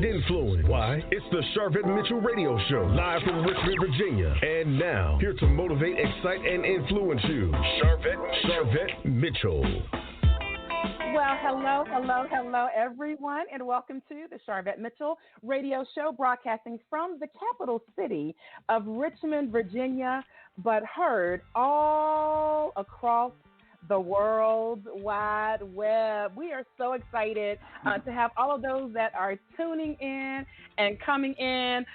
and influence. Why? It's the Sharvette Mitchell Radio Show, live from Richmond, Virginia. And now, here to motivate, excite, and influence you, Sharvette Mitchell. Well, hello, everyone, and welcome to the Sharvette Mitchell Radio Show, broadcasting from the capital city of Richmond, Virginia, but heard all across the World Wide Web. We are so excited to have all of those that are tuning in and coming in.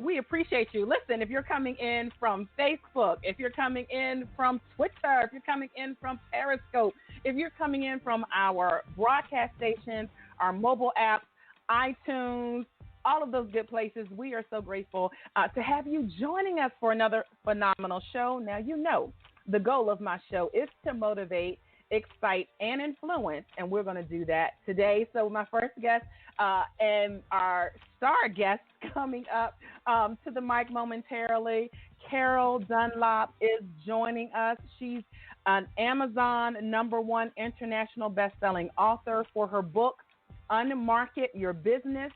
We appreciate you. Listen, if you're coming in from Facebook, if you're coming in from Twitter, if you're coming in from Periscope, if you're coming in from our broadcast stations, our mobile apps, iTunes, all of those good places, we are so grateful to have you joining us for another phenomenal show. Now, you know, the goal of my show is to motivate, excite, and influence, and we're going to do that today. So my first guest and our star guest coming up to the mic momentarily, Carol Dunlop is joining us. She's an Amazon #1 international best-selling author for her book, Unmarket Your Business,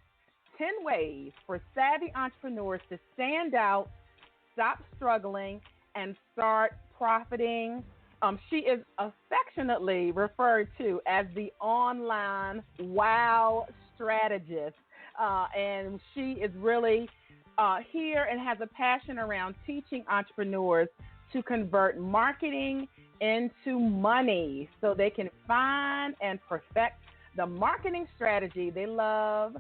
10 Ways for Savvy Entrepreneurs to Stand Out, Stop Struggling, and Start Profiting. She is affectionately referred to as the online wow strategist, and she is really here and has a passion around teaching entrepreneurs to convert marketing into money so they can find and perfect the marketing strategy they love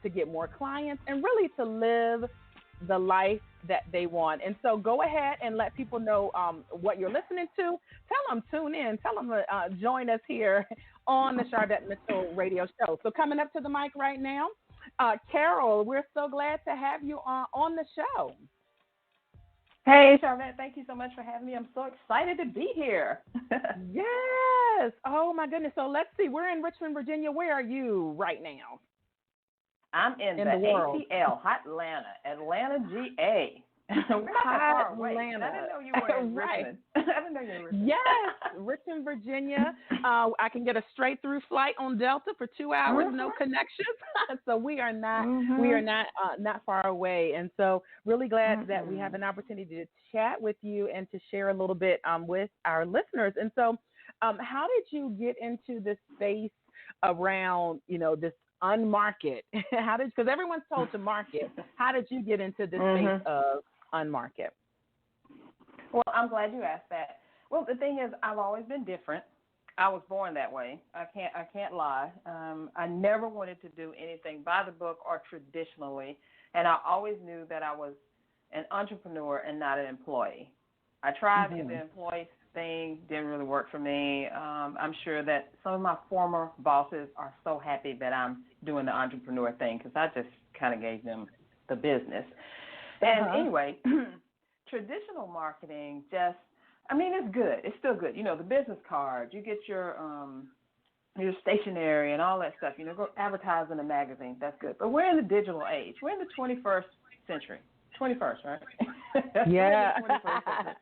to get more clients and really to live the life that they want. And so go ahead and let people know what you're listening to. Tell them, tune in. Tell them to join us here on the Sharvette Mitchell Radio Show. So coming up to the mic right now, Carol, we're so glad to have you on the show. Hey, Sharvette, thank you so much for having me. I'm so excited to be here. Yes. Oh, my goodness. So let's see. We're in Richmond, Virginia. Where are you right now? I'm in the ATL, Atlanta, GA. We're not that far away. Atlanta. I didn't know you were in Richmond. I didn't know you were in Richmond. Yes, Richmond, Virginia. I can get a straight through flight on Delta for 2 hours, no connections. So we are not far away. And so really glad that we have an opportunity to chat with you and to share a little bit with our listeners. And so how did you get into this space around, this unmarket? Because everyone's told to market. How did you get into this space of unmarket? Well, I'm glad you asked that. Well, the thing is, I've always been different. I was born that way. I can't lie. I never wanted to do anything by the book or traditionally, and I always knew that I was an entrepreneur and not an employee. I tried the employee thing, didn't really work for me. I'm sure that some of my former bosses are so happy that I'm doing the entrepreneur thing because I just kind of gave them the business. And anyway, traditional marketing it's good. It's still good. The business card, you get your stationery and all that stuff. Go advertise in a magazine. That's good. But we're in the digital age. We're in the 21st century. 21st, right? Yeah. We're in the 21st century.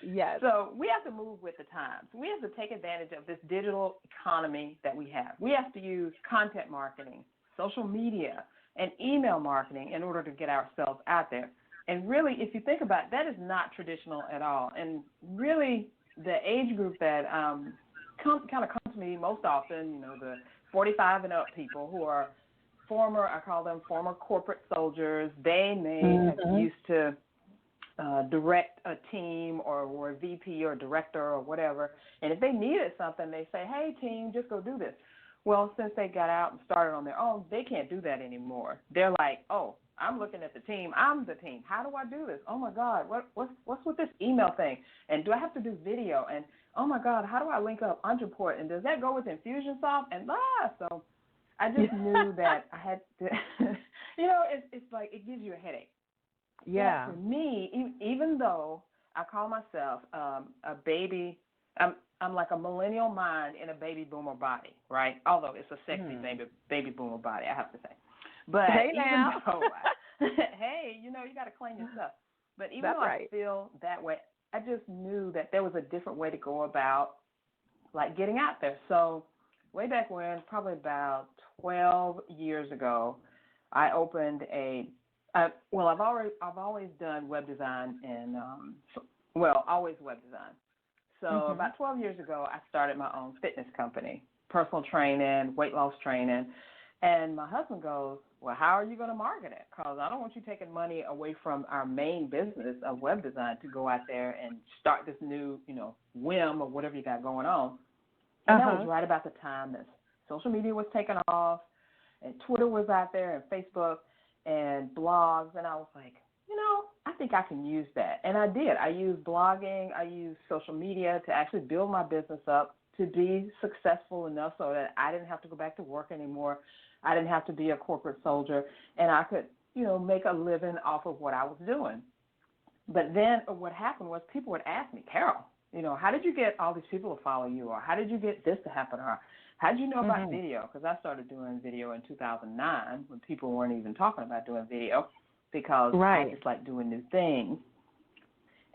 Yes. So we have to move with the times. We have to take advantage of this digital economy that we have. We have to use content marketing, social media, and email marketing in order to get ourselves out there. And really, if you think about it, that is not traditional at all. And really, the age group that kind of comes to me most often, the 45 and up people who are I call them former corporate soldiers. They may have used to direct a team or were a VP or director or whatever. And if they needed something, they say, hey, team, just go do this. Well, since they got out and started on their own, they can't do that anymore. They're like, oh, I'm looking at the team. I'm the team. How do I do this? Oh, my God, what's with this email thing? And do I have to do video? And, oh, my God, how do I link up Entreport? And does that go with Infusionsoft? And so I just knew that I had to, it's like it gives you a headache. Yeah. For me, even though I call myself a baby, I'm like a millennial mind in a baby boomer body, right? Although it's a sexy baby boomer body, I have to say. But hey, you got to claim your stuff. But even though I feel that way, I just knew that there was a different way to go about, like, getting out there. So way back when, probably about 12 years ago, I opened I've always done web design and always web design. So about 12 years ago, I started my own fitness company, personal training, weight loss training. And my husband goes, well, how are you going to market it? Because I don't want you taking money away from our main business of web design to go out there and start this new, whim or whatever you got going on. And that was right about the time that social media was taking off and Twitter was out there and Facebook and blogs. And I was like, I think I can use that. And I did. I used blogging. I used social media to actually build my business up to be successful enough so that I didn't have to go back to work anymore. I didn't have to be a corporate soldier, and I could, make a living off of what I was doing. But then what happened was people would ask me, Carol, how did you get all these people to follow you, or how did you get this to happen, or how did you know about video? Because I started doing video in 2009 when people weren't even talking about doing video because I just like doing new things.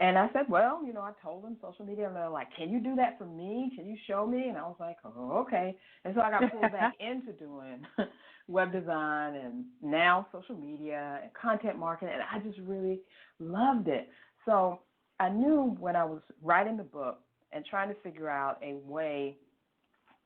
And I said, well, I told them social media, and they're like, can you do that for me? Can you show me? And I was like, oh, okay. And so I got pulled back into doing web design and now social media and content marketing, and I just really loved it. So I knew when I was writing the book and trying to figure out a way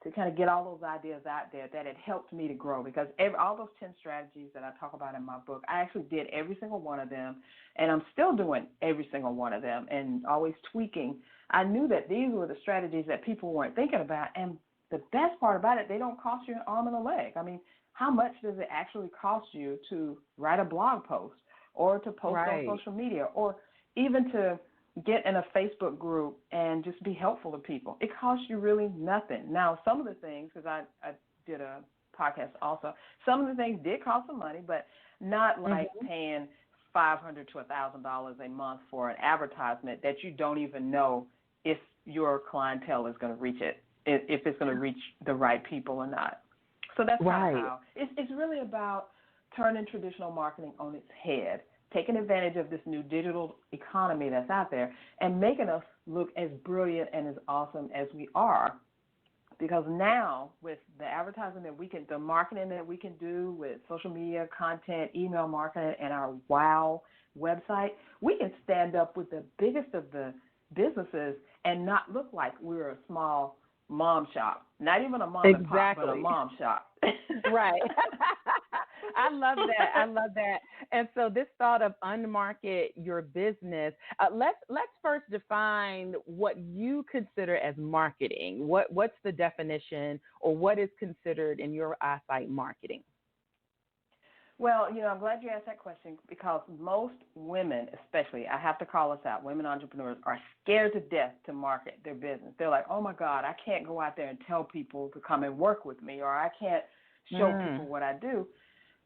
to kind of get all those ideas out there that it helped me to grow, because all those 10 strategies that I talk about in my book, I actually did every single one of them, and I'm still doing every single one of them and always tweaking. I knew that these were the strategies that people weren't thinking about, and the best part about it, they don't cost you an arm and a leg. I mean, how much does it actually cost you to write a blog post or to post on social media or even to get in a Facebook group and just be helpful to people? It costs you really nothing. Now, some of the things, because I did a podcast also, some of the things did cost some money, but not like paying $500 to $1,000 a month for an advertisement that you don't even know if your clientele is going to reach it, if it's going to reach the right people or not. So that's kind of how it's really about turning traditional marketing on its head, taking advantage of this new digital economy that's out there and making us look as brilliant and as awesome as we are. Because now with the advertising that we can, the marketing that we can do with social media, content, email marketing, and our WOW website, we can stand up with the biggest of the businesses and not look like we're a small mom shop. Not even a mom and pop, but a mom shop. Right. I love that. I love that. And so this thought of unmarket your business, let's first define what you consider as marketing. What's the definition, or what is considered in your eyesight marketing? Well, I'm glad you asked that question, because most women, especially, I have to call us out, women entrepreneurs are scared to death to market their business. They're like, oh, my God, I can't go out there and tell people to come and work with me, or I can't show people what I do.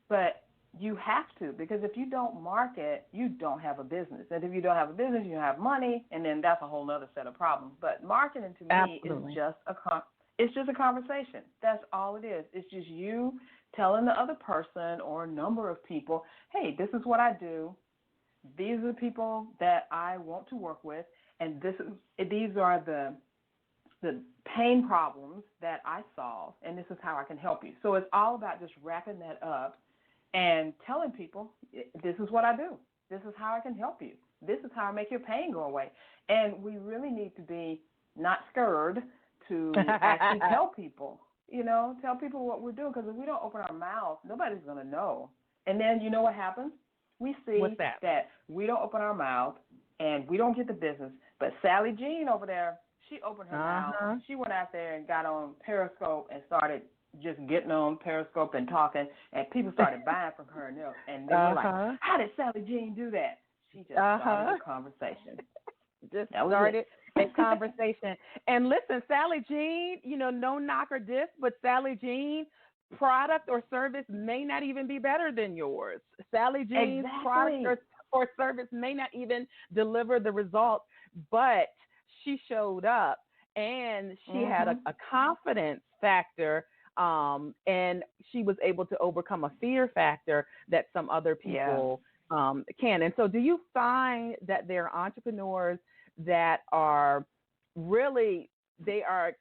But you have to, because if you don't market, you don't have a business. And if you don't have a business, you don't have money, and then that's a whole other set of problems. But marketing to me is just a conversation. That's all it is. It's just you telling the other person or a number of people, hey, this is what I do. These are the people that I want to work with, and these are the pain problems that I solve, and this is how I can help you. So it's all about just wrapping that up and telling people, this is what I do. This is how I can help you. This is how I make your pain go away. And we really need to be not scared to actually tell people what we're doing, because if we don't open our mouth, nobody's going to know. And then you know what happens? We see that we don't open our mouth and we don't get the business. But Sally Jean over there, she opened her mouth. She went out there and got on Periscope and started just getting on Periscope and talking, and people started buying from her, and they were like, how did Sally Jean do that? She just started a conversation. Just started a conversation. And listen, Sally Jean, no knock or diss, but Sally Jean, product or service may not even be better than yours. Sally Jean's product or service may not even deliver the results, but she showed up, and she had a confidence factor, and she was able to overcome a fear factor that some other people can. And so do you find that there are entrepreneurs that are really, they are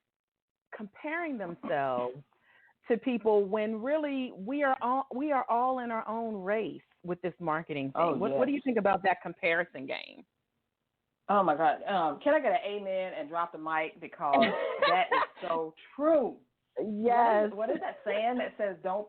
comparing themselves to people when really we are all in our own race with this marketing thing. Oh, What do you think about that comparison game? Oh my God! Can I get an amen and drop the mic, because that is so true. Yes. What is that saying that says don't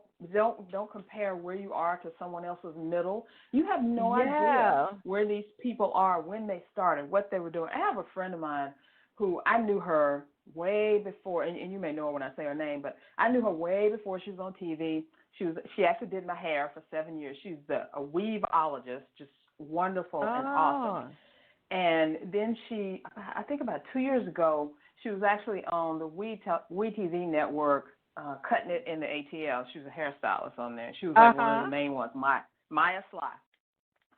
compare where you are to someone else's middle? You have no idea where these people are, when they started, what they were doing. I have a friend of mine who I knew her way before, and you may know her when I say her name, but I knew her way before she was on TV. She actually did my hair for 7 years. She's a weaveologist, just wonderful and awesome. And then I think about 2 years ago, she was actually on the We TV network, cutting it in the ATL. She was a hairstylist on there. She was like one of the main ones, Maya Sly.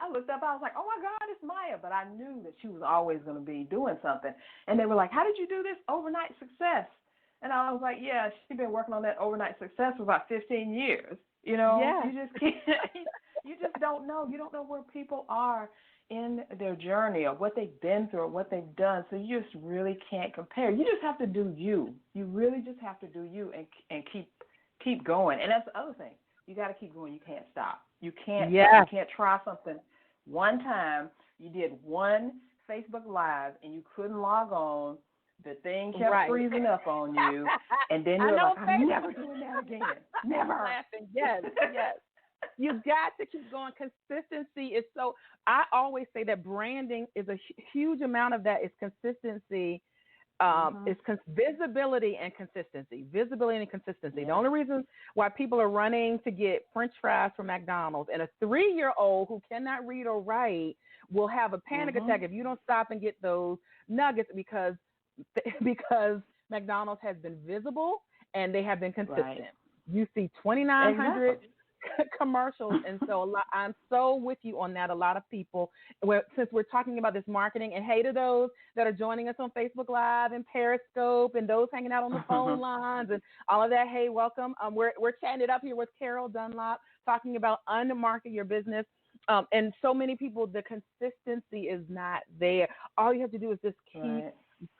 I looked up, I was like, oh my God, it's Maya. But I knew that she was always going to be doing something. And they were like, how did you do this overnight success? And I was like, yeah, she's been working on that overnight success for about 15 years. You know, you just can't, you just don't know. You don't know where people are in their journey, or what they've been through, or what they've done. So you just really can't compare. You just have to do you. You really just have to do you and keep going. And that's the other thing. You got to keep going. You can't stop. You can't. You can't try something one time. You did one Facebook Live and you couldn't log on. The thing kept freezing up on you, and then you're like, I'm never doing that again. Never. Laughing. Yes. You got to keep going. Consistency is so. I always say that branding is a huge amount of that is consistency. Visibility and consistency. Visibility and consistency. The only reason why people are running to get French fries from McDonald's, and a 3-year-old who cannot read or write will have a panic attack if you don't stop and get those nuggets, because McDonald's has been visible and they have been consistent. Right. You see 2,900 commercials, and so I'm so with you on that. A lot of people, since we're talking about this marketing, and hey to those that are joining us on Facebook Live and Periscope, and those hanging out on the phone lines and all of that, hey, welcome. We're chatting it up here with Carol Dunlop, talking about unmarket your business. And so many people, the consistency is not there. All you have to do is just keep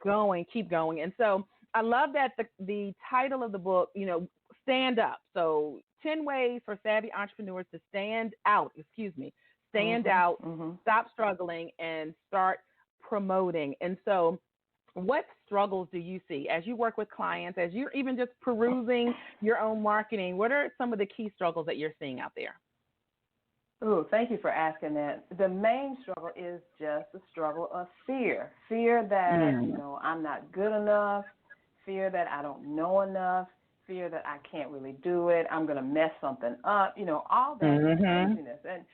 going. And so I love that the title of the book, Stand Up. So 10 ways for savvy entrepreneurs to stand out, stop struggling, and start promoting. And so what struggles do you see as you work with clients, as you're even just perusing your own marketing? What are some of the key struggles that you're seeing out there? Oh, thank you for asking that. The main struggle is just the struggle of fear. Fear that, I'm not good enough, fear that I don't know enough, fear that I can't really do it, I'm going to mess something up, all that craziness. And,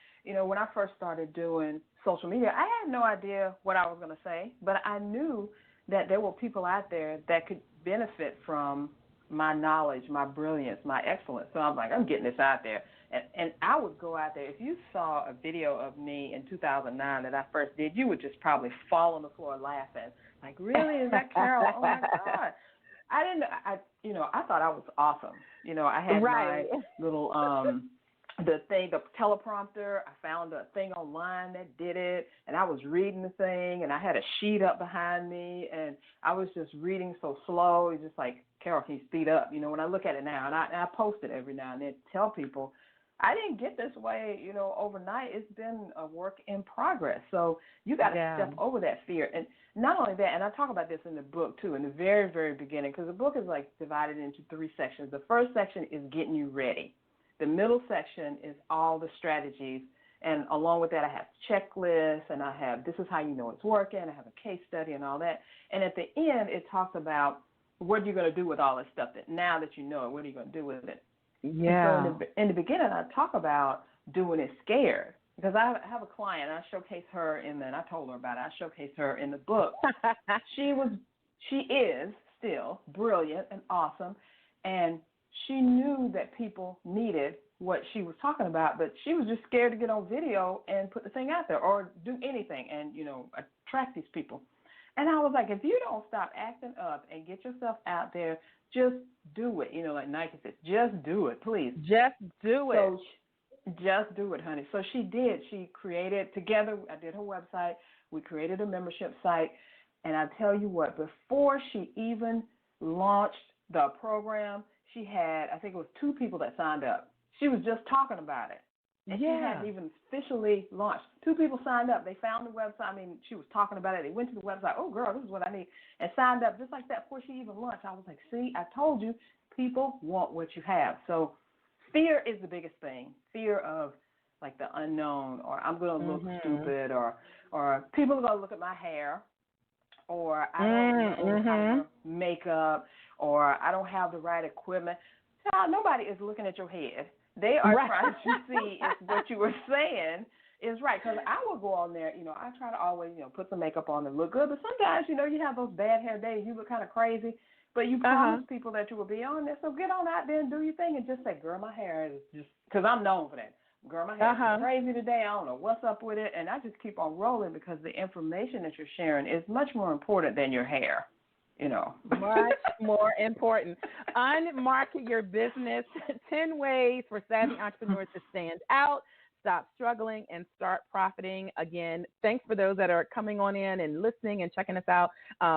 when I first started doing social media, I had no idea what I was going to say, but I knew that there were people out there that could benefit from my knowledge, my brilliance, my excellence. So I'm like, I'm getting this out there. And I would go out there. If you saw a video of me in 2009 that I first did, you would just probably fall on the floor laughing. Like, really? Is that Carol? Oh, my God. I thought I was awesome. I had my little, the teleprompter. I found a thing online that did it, and I was reading the thing, and I had a sheet up behind me, and I was just reading so slow. It's just like, Carol, can you speed up? When I look at it now, and I post it every now and then, tell people, I didn't get this way, overnight. It's been a work in progress. So you got to step over that fear. And not only that, and I talk about this in the book, too, in the very, very beginning, because the book is like divided into 3 sections. The first section is getting you ready. The middle section is all the strategies. And along with that, I have checklists, and I have this is how you know it's working. I have a case study and all that. And at the end, it talks about what you're going to do with all this stuff that now that you know it, what are you going to do with it? Yeah. So in the beginning, I talk about doing it scared, because I have a client. I showcase her and I told her about it. I showcase her in the book. She is still brilliant and awesome, and she knew that people needed what she was talking about, but she was just scared to get on video and put the thing out there or do anything and attract these people. And I was like, if you don't stop acting up and get yourself out there, just do it. Like Nike says, just do it, please. Just do it. So just do it, honey. So she did. She created together. I did her website. We created a membership site. And I tell you what, before she even launched the program, she had, I think it was 2 people that signed up. She was just talking about it. And she hadn't even officially launched. 2 people signed up. They found the website. I mean, she was talking about it. They went to the website. Oh, girl, this is what I need. And signed up just like that before she even launched. I was like, see, I told you, people want what you have. So fear is the biggest thing. Fear of, like, the unknown, or I'm going to look stupid, or people are going to look at my hair, or I don't know how to makeup, or I don't have the right equipment. Child, nobody is looking at your head. They are trying to see if what you were saying is right. Because I will go on there, I try to always, put some makeup on and look good. But sometimes, you have those bad hair days. You look kind of crazy. But you promise people that you will be on there. So get on out there and do your thing and just say, girl, my hair is just, because I'm known for that. Girl, my hair is crazy today. I don't know what's up with it. And I just keep on rolling because the information that you're sharing is much more important than your hair. Much more important. Unmarket your business. 10 ways for savvy entrepreneurs to stand out, stop struggling, and start profiting. Again, thanks for those that are coming on in and listening and checking us out.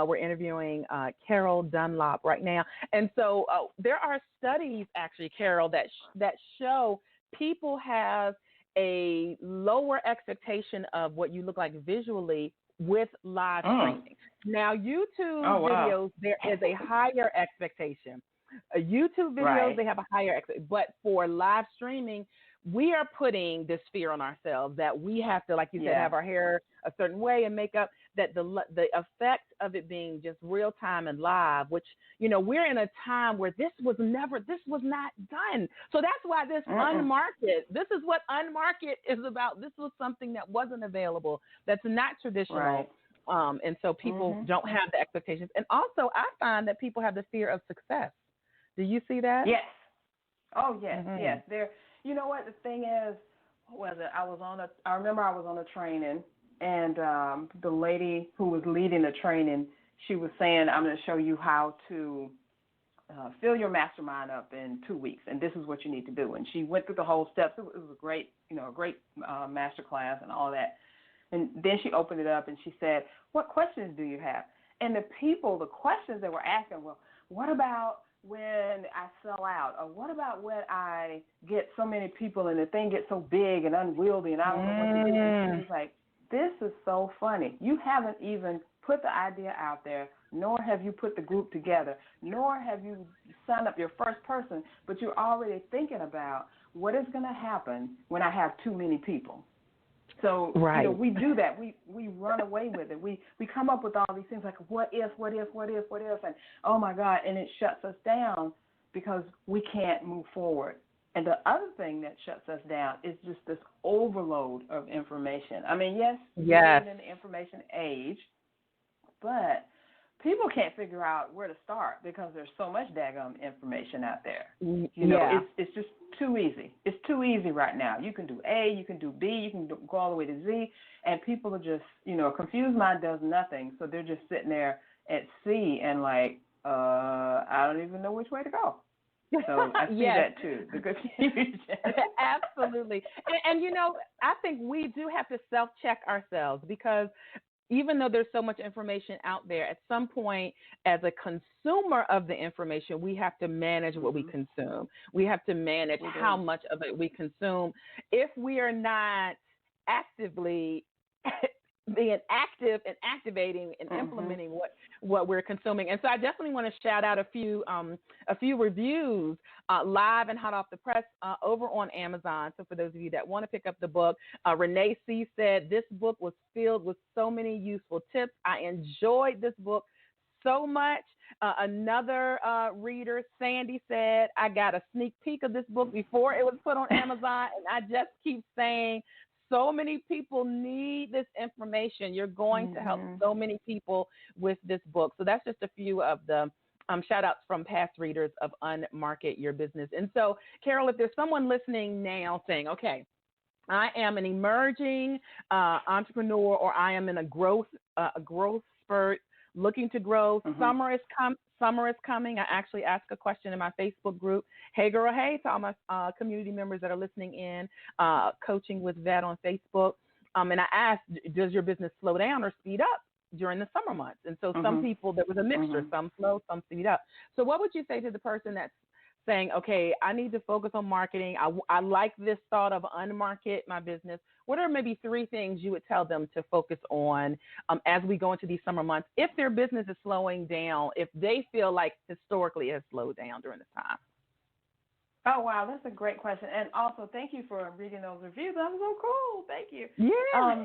We're interviewing Carol Dunlop right now. And so there are studies, actually, Carol, that show people have a lower expectation of what you look like visually with live streaming. Now, YouTube videos, there is a higher expectation. YouTube videos, they have a higher expectation. But for live streaming, we are putting this fear on ourselves that we have to, like you said, have our hair a certain way and makeup, that the effect of it being just real time and live, which, we're in a time where this was not done. So that's why this unmarket, this is what unmarket is about. This was something that wasn't available, that's not traditional. Right. And so people don't have the expectations. And also I find that people have the fear of success. Do you see that? Yes. Oh, yes, yes. You know what the thing is? I remember I was on a training, and the lady who was leading the training, she was saying, I'm going to show you how to fill your mastermind up in 2 weeks, and this is what you need to do. And she went through the whole steps. It was a great, master class and all that. And then she opened it up and she said, what questions do you have? And the questions they were asking, well, what about when I sell out? Or what about when I get so many people and the thing gets so big and unwieldy and I don't know what to do? And she was like, this is so funny. You haven't even put the idea out there, nor have you put the group together, nor have you signed up your first person, but you're already thinking about what is going to happen when I have too many people. So, we do that. We run away with it. We come up with all these things like, what if, and oh, my God, and it shuts us down because we can't move forward. And the other thing that shuts us down is just this overload of information. I mean, yes, we're in the information age, but people can't figure out where to start because there's so much daggum information out there. It's just too easy. It's too easy right now. You can do A, you can do B, you can go all the way to Z, and people are just, a confused mind does nothing, so they're just sitting there at C and like, I don't even know which way to go. So I see that too, the confusion. Absolutely. And I think we do have to self-check ourselves because even though there's so much information out there, at some point as a consumer of the information, we have to manage what we consume. We have to manage how much of it we consume. If we are not actively being active and activating and implementing what we're consuming. And so I definitely want to shout out a few reviews live and hot off the press over on Amazon. So for those of you that want to pick up the book, Renee C. said, this book was filled with so many useful tips. I enjoyed this book so much. Another reader, Sandy, said, I got a sneak peek of this book before it was put on Amazon, and I just keep saying, so many people need this information. You're going to help so many people with this book. So that's just a few of the shout outs from past readers of Unmarket Your Business. And so, Carol, if there's someone listening now saying, okay, I am an emerging entrepreneur, or I am in a growth spurt, looking to grow. Summer is coming. I actually asked a question in my Facebook group. Hey, girl, hey, to all my community members that are listening in, Coaching with Vet on Facebook. And I asked, does your business slow down or speed up during the summer months? And so some people, there was a mixture, some slow, some speed up. So what would you say to the person that's saying, okay, I need to focus on marketing. I like this thought of unmarket my business. What are maybe 3 things you would tell them to focus on as we go into these summer months if their business is slowing down, if they feel like historically it has slowed down during this time? Oh, wow, that's a great question. And also, thank you for reading those reviews. That was so cool. Thank you. Yeah.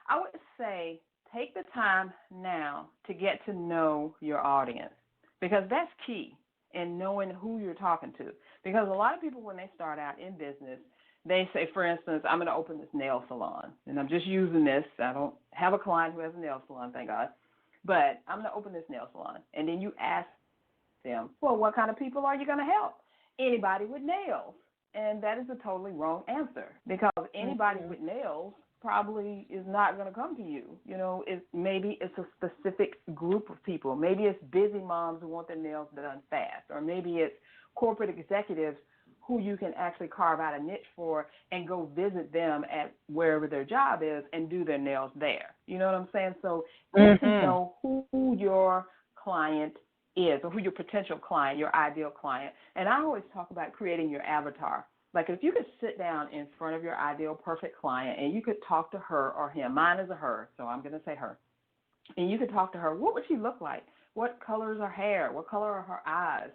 I would say take the time now to get to know your audience, because that's key in knowing who you're talking to. Because a lot of people, when they start out in business, they say, for instance, I'm going to open this nail salon, and I'm just using this. I don't have a client who has a nail salon, thank God, but I'm going to open this nail salon. And then you ask them, well, what kind of people are you going to help? Anybody with nails. And that is a totally wrong answer, because anybody with nails probably is not going to come to you. You know, maybe it's a specific group of people. Maybe it's busy moms who want their nails done fast, or maybe it's corporate executives who you can actually carve out a niche for and go visit them at wherever their job is and do their nails there. You know what I'm saying? So you can know who your client is, or who your potential client, your ideal client. And I always talk about creating your avatar. Like, if you could sit down in front of your ideal perfect client and you could talk to her or him. Mine is a her, so I'm going to say her. And you could talk to her. What would she look like? What color is her hair? What color are her eyes?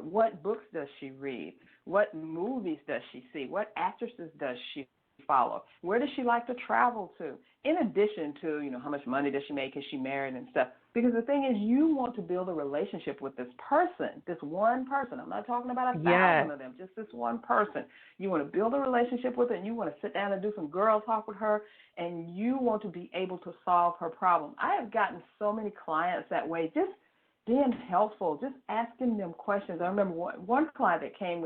What books does she read? What movies does she see? What actresses does she follow? Where does she like to travel to? In addition to, you know, how much money does she make? Is she married and stuff? Because the thing is, you want to build a relationship with this person, this one person. I'm not talking about 1,000 of them, just this one person. You want to build a relationship with her, and you want to sit down and do some girl talk with her, and you want to be able to solve her problem. I have gotten so many clients that way, just being helpful, just asking them questions. I remember one client that came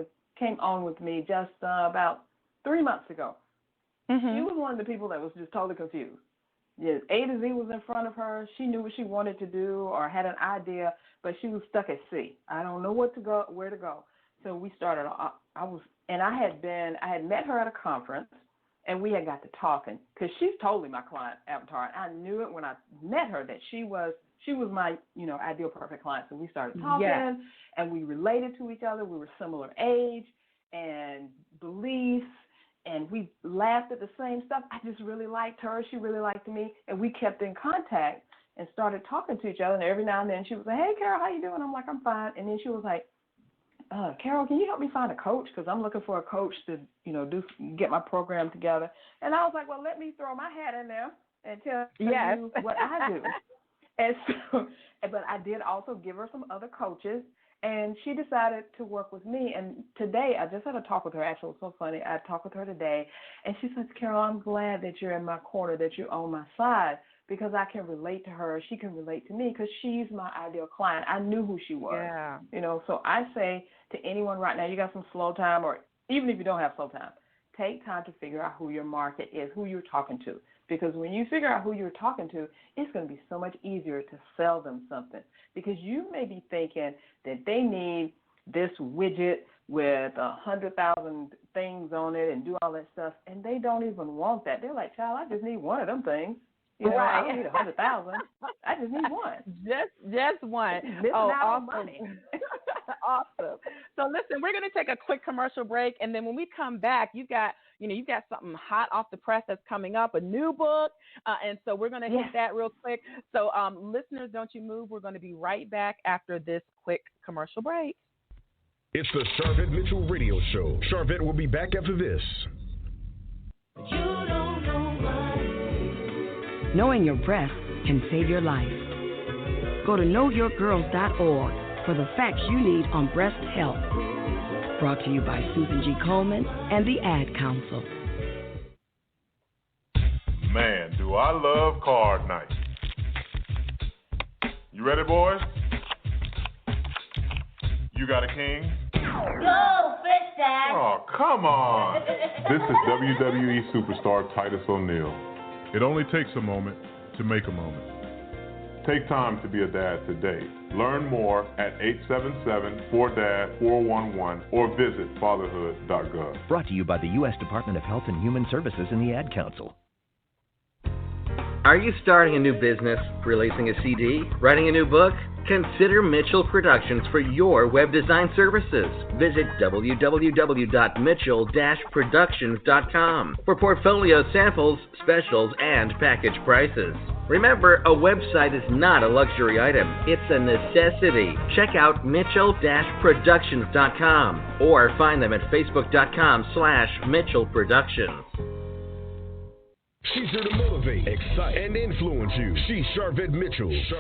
on with me just about 3 months ago. She was one of the people that was just totally confused. Yes, A to Z was in front of her. She knew what she wanted to do or had an idea, but she was stuck at C. I don't know where to go. So we started. I had met her at a conference, and we had got to talking, because she's totally my client avatar. I knew it when I met her that she was my, you know, ideal perfect client. So we started talking, and we related to each other. We were similar age and beliefs, and we laughed at the same stuff. I just really liked her. She really liked me, and we kept in contact and started talking to each other. And every now and then she was like, "Hey, Carol, how you doing?" I'm like, "I'm fine." And then she was like, "Carol, can you help me find a coach? Because I'm looking for a coach to, you know, get my program together." And I was like, "Well, let me throw my hat in there and tell you what I do." And so, but I did also give her some other coaches, and she decided to work with me. And today, I just had a talk with her. Actually, it was so funny. I talked with her today, and she says, "Carol, I'm glad that you're in my corner, that you're on my side, because I can relate to her. She can relate to me, because she's my ideal client." I knew who she was. Yeah. You know, so I say to anyone right now, you got some slow time, or even if you don't have slow time, take time to figure out who your market is, who you're talking to. Because when you figure out who you're talking to, it's going to be so much easier to sell them something. Because you may be thinking that they need this widget with 100,000 things on it and do all that stuff, and they don't even want that. They're like, "Child, I just need one of them things. You know, I don't need 100,000. I just need one." Just one. Missing out on money. Awesome. So listen, we're going to take a quick commercial break, and then when we come back, you've got something hot off the press that's coming up, a new book, and so we're going to hit that real quick. So listeners, don't you move. We're going to be right back after this quick commercial break. It's the Sharvette Mitchell Radio Show. Sharvette will be back after this. You don't know why. Knowing your breast can save your life. Go to knowyourgirls.org for the facts you need on breast health. Brought to you by Susan G. Coleman and the Ad Council. Man, do I love card night. You ready, boys? You got a king? Go, Fish Dad! Oh, come on. This is WWE superstar Titus O'Neil. It only takes a moment to make a moment. Take time to be a dad today. Learn more at 877-4DAD-411 or visit fatherhood.gov. Brought to you by the U.S. Department of Health and Human Services and the Ad Council. Are you starting a new business, releasing a CD, writing a new book? Consider Mitchell Productions for your web design services. Visit www.mitchell-productions.com for portfolio samples, specials, and package prices. Remember, a website is not a luxury item. It's a necessity. Check out mitchell-productions.com or find them at facebook.com/Mitchell Productions. She's here to motivate, excite, and influence you. She's Sharvette Mitchell. It's the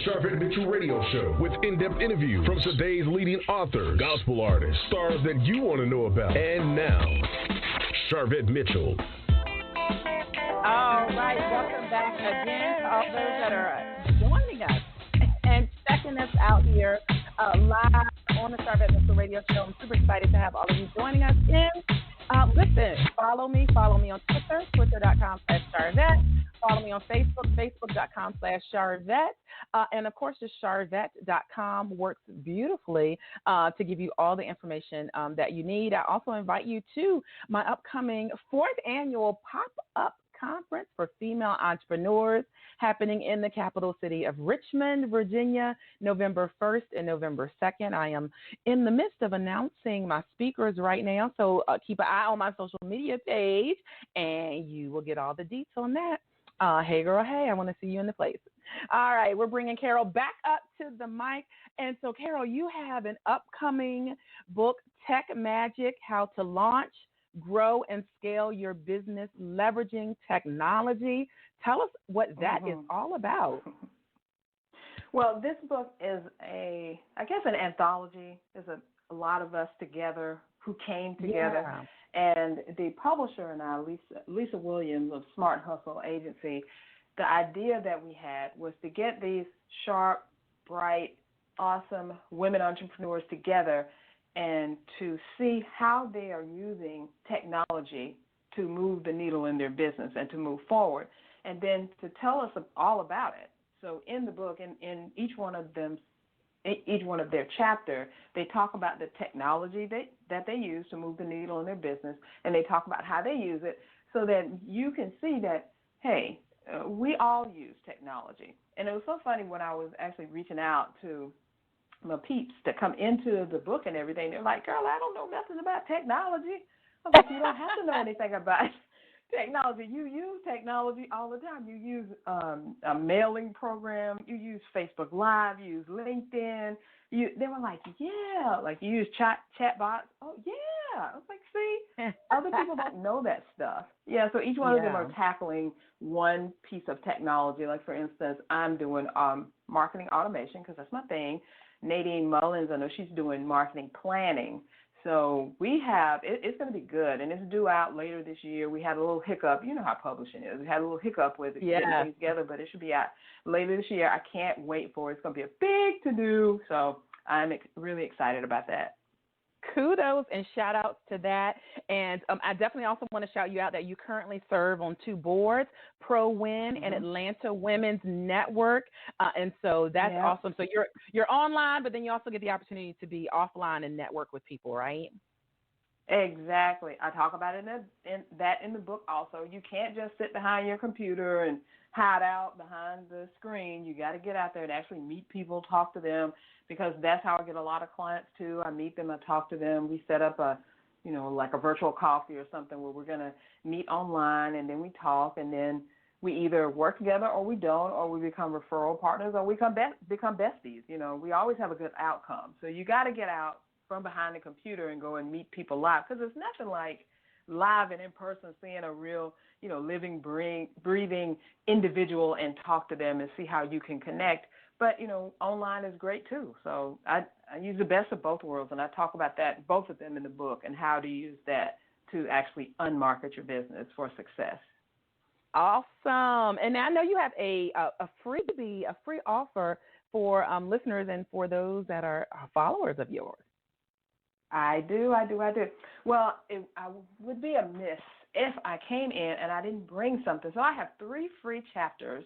Sharvette Mitchell Radio Show with in-depth interviews from today's leading authors, gospel artists, stars that you want to know about. And now, Sharvette Mitchell. All right, welcome back again to all those that are joining us and checking us out here live on the Sharvette Mitchell Radio Show. I'm super excited to have all of you joining us in. Listen, follow me on Twitter, twitter.com/Sharvette. Follow me on Facebook, facebook.com/Sharvette. And of course, the Sharvette.com works beautifully to give you all the information that you need. I also invite you to my upcoming 4th annual pop-up conference for female entrepreneurs happening in the capital city of Richmond, Virginia, November 1st and November 2nd. I am in the midst of announcing my speakers right now, so keep an eye on my social media page, and you will get all the deets on that. Hey, girl, hey, I want to see you in the place. All right, we're bringing Carol back up to the mic. And so, Carol, you have an upcoming book, Tech Magic, How to Launch, Grow, and Scale Your Business Leveraging Technology. Tell us what that is all about. Well, this book is an anthology. There's a lot of us together who came together. Yeah. And the publisher and I, Lisa Williams of Smart Hustle Agency, the idea that we had was to get these sharp, bright, awesome women entrepreneurs together and to see how they are using technology to move the needle in their business and to move forward, and then to tell us all about it. So in the book, in each one of their chapter, they talk about the technology that they use to move the needle in their business, and they talk about how they use it so that you can see that, hey, we all use technology. And it was so funny when I was actually reaching out to my peeps that come into the book and everything. They're like, girl, I don't know nothing about technology. I was like, you don't have to know anything about technology. You use technology all the time. You use a mailing program. You use Facebook Live. You use LinkedIn. They were like, yeah. Like, you use chat bots. Oh, yeah. I was like, see, other people don't know that stuff. Yeah, so each one of them are tackling one piece of technology. Like, for instance, I'm doing marketing automation because that's my thing. Nadine Mullins, I know she's doing marketing planning. So we have, it's going to be good, and it's due out later this year. We had a little hiccup. You know how publishing is. We had a little hiccup with getting things together, but it should be out later this year. I can't wait for it. It's going to be a big to-do, so I'm really excited about that. Kudos and shout outs to that. And I definitely also want to shout you out that you currently serve on 2 boards, ProWin and Atlanta Women's Network. And so that's awesome. So you're online, but then you also get the opportunity to be offline and network with people, right? Exactly. I talk about it in the book also. You can't just sit behind your computer and hide out behind the screen. You got to get out there and actually meet people, talk to them, because that's how I get a lot of clients too. I meet them, I talk to them. We set up like a virtual coffee or something where we're going to meet online, and then we talk, and then we either work together or we don't, or we become referral partners, or we become besties. We always have a good outcome. So you got to get out from behind the computer and go and meet people live, because there's nothing like live and in person, seeing a real, living, breathing individual and talk to them and see how you can connect. But, online is great too. So I use the best of both worlds, and I talk about that, both of them in the book, and how to use that to actually unmarket your business for success. Awesome. And I know you have a free offer for listeners and for those that are followers of yours. I do. Well, I would be amiss if I came in and I didn't bring something. So I have 3 free chapters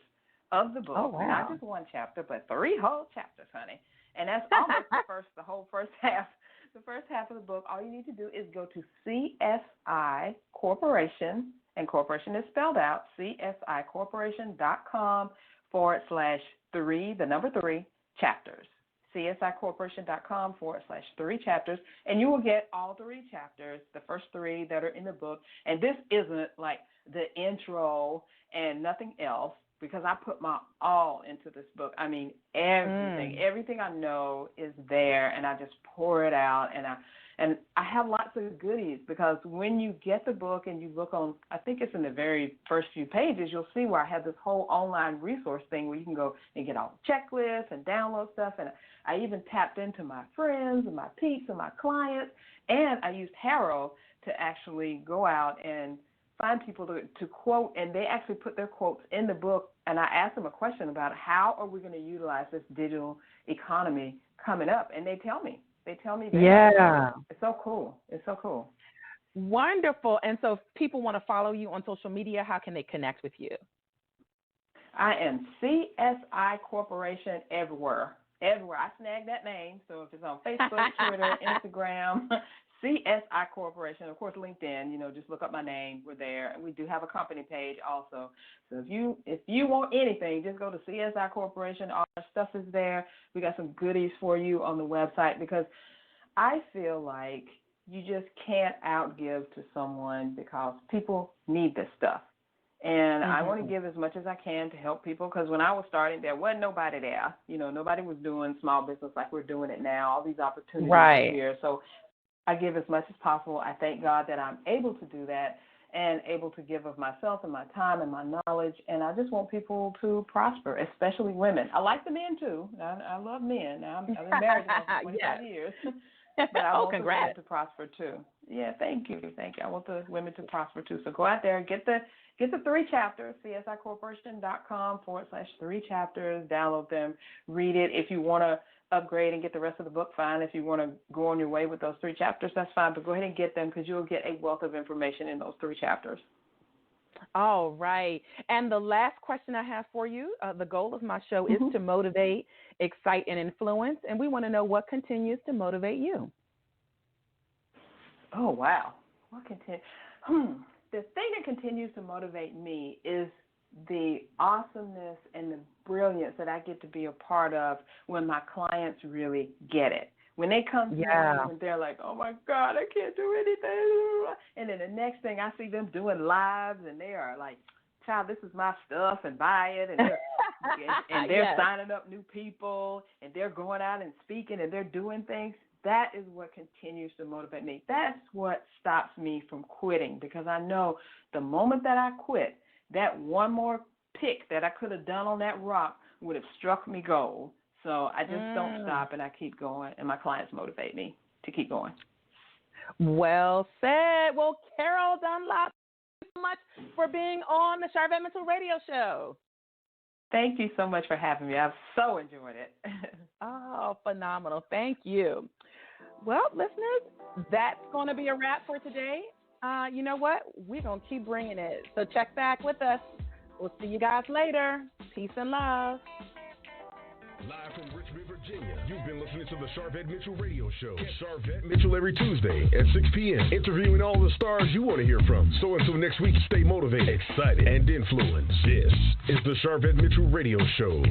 of the book. Oh, wow. Not just 1 chapter, but 3 whole chapters, honey. And that's almost the whole first half. The first half of the book, all you need to do is go to CSI Corporation, and corporation is spelled out, CSIcorporation.com CSIcorporation.com/3, the number 3, chapters. CSIcorporation.com/3 chapters, and you will get all 3 chapters, the first 3 that are in the book. And this isn't like the intro and nothing else, because I put my all into this book. I mean, everything I know is there, and I just pour it out, and I have lots of goodies, because when you get the book and you look on, I think it's in the very first few pages, you'll see where I have this whole online resource thing where you can go and get all the checklists and download stuff. And I even tapped into my friends and my peeps and my clients, and I used Harrow to actually go out and find people to quote, and they actually put their quotes in the book. And I asked them a question about how are we going to utilize this digital economy coming up, and they tell me. They tell me that. Yeah. It's so cool. It's so cool. Wonderful. And so if people want to follow you on social media, how can they connect with you? I am CSI Corporation everywhere. Everywhere. I snagged that name. So if it's on Facebook, Twitter, Instagram, CSI Corporation, of course, LinkedIn, just look up my name. We're there. And we do have a company page also. So if you want anything, just go to CSI Corporation. All our stuff is there. We got some goodies for you on the website, because I feel like you just can't outgive to someone, because people need this stuff. And I want to give as much as I can to help people, because when I was starting, there wasn't nobody there. Nobody was doing small business like we're doing it now. All these opportunities are here. So I give as much as possible. I thank God that I'm able to do that and able to give of myself and my time and my knowledge. And I just want people to prosper, especially women. I like the men, too. I love men. I've been married for 25 years. But I want the women to prosper, too. Yeah, thank you. Thank you. I want the women to prosper, too. So go out there and get the 3 chapters, CSIcorporation.com/3 chapters. Download them. Read it. If you want to upgrade and get the rest of the book, fine. If you want to go on your way with those 3 chapters, that's fine. But go ahead and get them, because you'll get a wealth of information in those 3 chapters. All right. And the last question I have for you, the goal of my show is to motivate, excite, and influence. And we want to know what continues to motivate you. Oh, wow. What continues? The thing that continues to motivate me is the awesomeness and the brilliance that I get to be a part of when my clients really get it. When they come to me and they're like, oh, my God, I can't do anything. And then the next thing I see them doing lives, and they are like, child, this is my stuff, and buy it. And they're signing up new people, and they're going out and speaking, and they're doing things. That is what continues to motivate me. That's what stops me from quitting, because I know the moment that I quit, that one more pick that I could have done on that rock would have struck me gold. So I just don't stop, and I keep going, and my clients motivate me to keep going. Well said. Well, Carol Dunlop, thank you so much for being on the Sharvette Mitchell Radio Show. Thank you so much for having me. I've so enjoyed it. Oh, phenomenal. Thank you. Well, listeners, that's going to be a wrap for today. You know what? We're going to keep bringing it. So check back with us. We'll see you guys later. Peace and love. Live from Richmond, Virginia, you've been listening to the Sharvette Mitchell Radio Show. Get Sharvette Mitchell every Tuesday at 6 p.m., interviewing all the stars you want to hear from. So until next week, stay motivated, excited, and influenced. This is the Sharvette Mitchell Radio Show.